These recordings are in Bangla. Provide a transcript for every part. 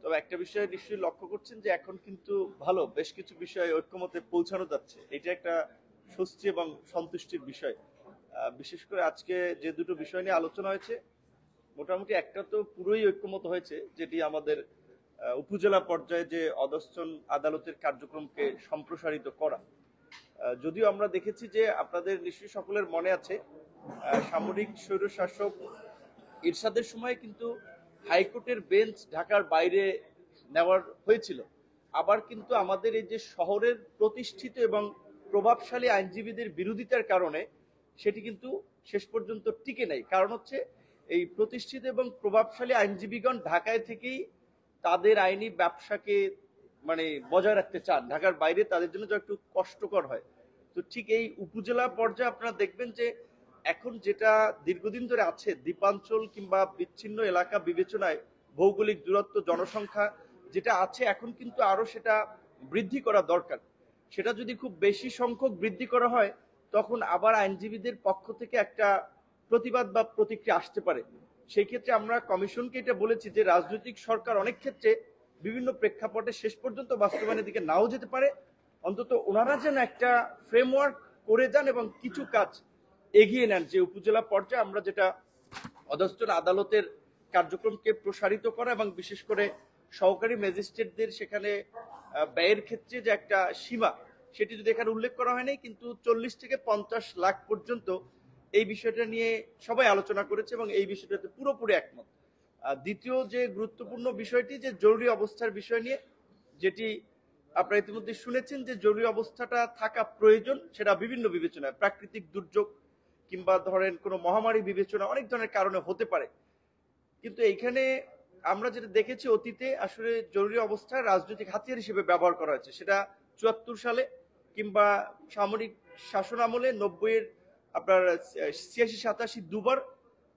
তবে একটা বিষয় নিশ্চয়ই লক্ষ্য করছেন যে এখন কিন্তু ভালো বেশ কিছু বিষয়ে ঐক্যমতে পৌঁছানো যাচ্ছে, এটা একটা স্বস্তি এবং সন্তুষ্টির বিষয়। বিশেষ করে আজকে যে দুটো বিষয় নিয়ে আলোচনা হয়েছে, মোটামুটি একটা তো পুরোই ঐক্যমত হয়েছে, যেটি আমাদের উপজেলা পর্যায়ে যে অধস্তন আদালতের কার্যক্রমকে সম্প্রসারিত করা। যদিও আমরা দেখেছি যে আপনাদের নিশ্চয়ই সকলের মনে আছে, সামরিক স্বৈরশাসক এরশাদের সময় কিন্তু হাইকোর্টের বেঞ্চ ঢাকার বাইরে নেওয়ার হয়েছিল। আবার কিন্তু আমাদের এই যে শহরের প্রতিষ্ঠিত এবং প্রভাবশালী আইনজীবীদের বিরোধিতার কারণে সেটি কিন্তু শেষ পর্যন্ত টিকে নাই। কারণ হচ্ছে এই প্রতিষ্ঠিত এবং প্রভাবশালী আইনজীবীগণ ঢাকায় থেকেই তাদের আইনি ব্যবসাকে মানে বজায় রাখতে চান, ঢাকার বাইরে তাদের জন্য একটু কষ্টকর হয়। তো ঠিক এই উপজেলা পর্যায়ে আপনারা দেখবেন যে এখন যেটা দীর্ঘদিন ধরে আছে, দ্বীপাঞ্চল কিংবা বিচ্ছিন্ন এলাকা বিবেচনায় ভৌগোলিক দূরত্ব, জনসংখ্যা যেটা আছে, এখন কিন্তু আরো সেটা বৃদ্ধি করা দরকার। সেটা যদি খুব বেশি সংখ্যক বৃদ্ধি করা হয়, তখন আবার আইনজীবীদের পক্ষ থেকে একটা প্রতিবাদ বা প্রতিক্রিয়া আসতে পারে। সেই ক্ষেত্রে আমরা কমিশনকে এটা বলেছি যে রাজনৈতিক সরকার অনেক ক্ষেত্রে বিভিন্ন প্রেক্ষাপটে শেষ পর্যন্ত বাস্তবায়নের দিকে নাও যেতে পারে, অন্তত ওনারা যেন একটা ফ্রেমওয়ার্ক করে যান এবং কিছু কাজ এগিয়ে নেন। যে উপজেলা পর্যায়ে আমরা যেটা অধস্তন আদালতের কার্যক্রমকে প্রসারিত করা এবং বিশেষ করে সহকারী ম্যাজিস্ট্রেটদের সেখানে ব্যয়ের ক্ষেত্রে যে একটা সীমা, সেটি যদি এখানে উল্লেখ করা হয়নি, কিন্তু 40 থেকে 50 লাখ পর্যন্ত এই বিষয়টা নিয়ে সবাই আলোচনা করেছে এবং এই বিষয়টাতে পুরোপুরি একমত। দ্বিতীয় যে গুরুত্বপূর্ণ বিষয়টি যে জরুরি অবস্থার বিষয় নিয়ে, যেটি আপনারা ইতিমধ্যে শুনেছেন যে জরুরি অবস্থাটা থাকা প্রয়োজন, সেটা বিভিন্ন বিবেচনায়, প্রাকৃতিক দুর্যোগ কিংবা ধরেন কোনো মহামারী বিবেচনা, অনেক ধরনের কারণে হতে পারে। কিন্তু এইখানে আমরা যেটা দেখেছি অতীতে, আসলে জরুরি অবস্থা রাজনৈতিক হাতিয়ার হিসেবে ব্যবহার করা হয়েছে। সেটা 74 সালে কিংবা সামরিক শাসন আমলে 90-এর আপনার 86-87 দুবার,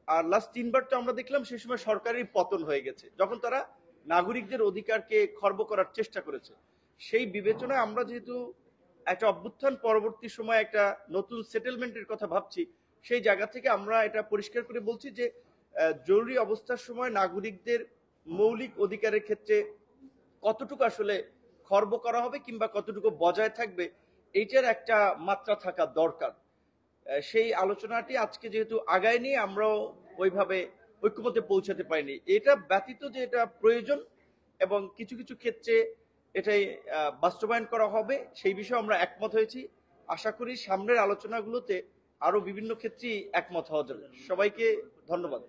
আর লাস্ট 3বার তো আমরা দেখলাম সেই সময় সরকারের পতন হয়ে গেছে, যখন তারা নাগরিকদের অধিকারকে খর্ব করার চেষ্টা করেছে। সেই বিবেচনায় আমরা যেহেতু একটা অভ্যুত্থান পরবর্তী সময় একটা নতুন সেটেলমেন্টের কথা ভাবছি, সেই জায়গা থেকে আমরা এটা পরিষ্কার করে বলছি যে জরুরি অবস্থার সময় নাগরিকদের মৌলিক অধিকারের ক্ষেত্রে কতটুকু আসলে খর্ব করা হবে কিংবা কতটুকু বজায় থাকবে, এইটার একটা মাত্রা থাকা দরকার। সেই আলোচনাটি আজকে যেহেতু আগায় নিয়ে আমরাও ওইভাবে ঐক্যমতে পৌঁছাতে পারিনি। এটা ব্যতীত যে এটা প্রয়োজন এবং কিছু কিছু ক্ষেত্রে এটাই বাস্তবায়ন করা হবে, সেই বিষয়ে আমরা একমত হয়েছি। আশা করি সামনের আলোচনাগুলোতে আরো বিভিন্ন ক্ষেত্রেই একমত হওয়া যাবে। সবাইকে ধন্যবাদ।